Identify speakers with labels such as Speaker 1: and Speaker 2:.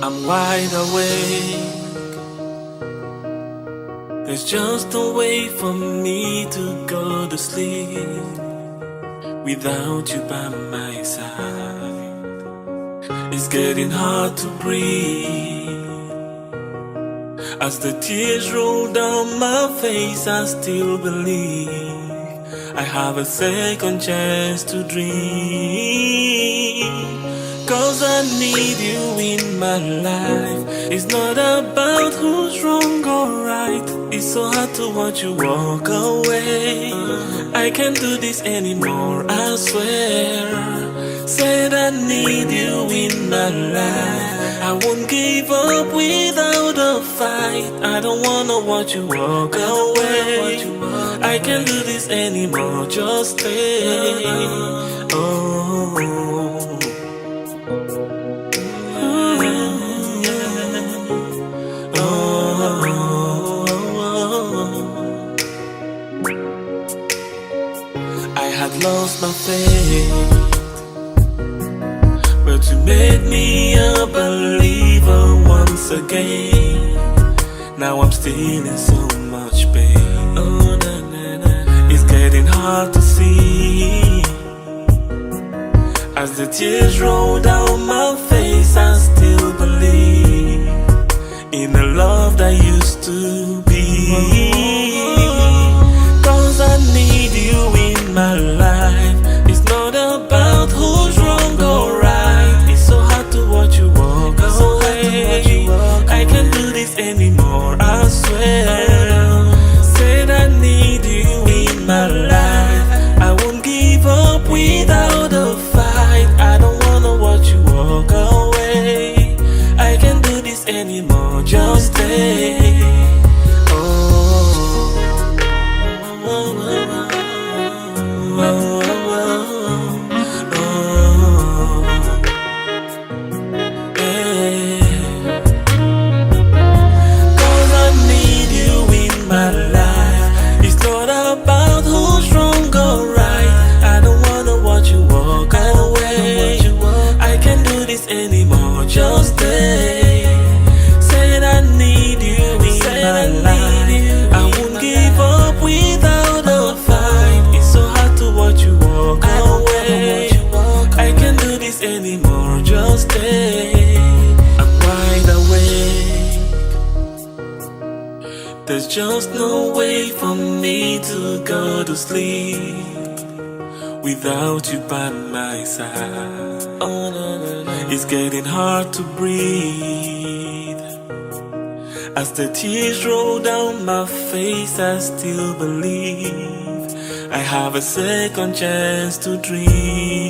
Speaker 1: I'm wide awake. There's just no way for me to go to sleep without you by my side. It's getting hard to breathe. As the tears roll down my face, I still believe I have a second chance to dream. 'Cause I need you in my life. It's not about who's wrong or right. It's so hard to watch you walk away. I can't do this anymore, I swear. Said I need you in my life. I won't give up without a fight. I don't wanna watch you walk away. I can't do this anymore, just stay. Oh, I had lost my faith, but you made me a believer once again. Now I'm still in so much pain. Oh, na, na, na. It's getting hard to see. As the tears roll down my face, I still believe in the love that used to be. 'Cause I need you in my life. It's not about who's wrong or right. It's so hard to watch you walk away. I can't do this anymore, I swear. Said I need you in my life. I won't give up without a fight. I don't wanna watch you walk away. I can't do this anymore, just stay. Anymore, just stay. Said I need you in my life. I won't give up without a fight. It's so hard to watch you walk away. I can't do this anymore, just stay. I'm wide awake. There's just no way for me to go to sleep without you by my side. Oh, no, no, no. It's getting hard to breathe. As the tears roll down my face, I still believe I have a second chance to dream.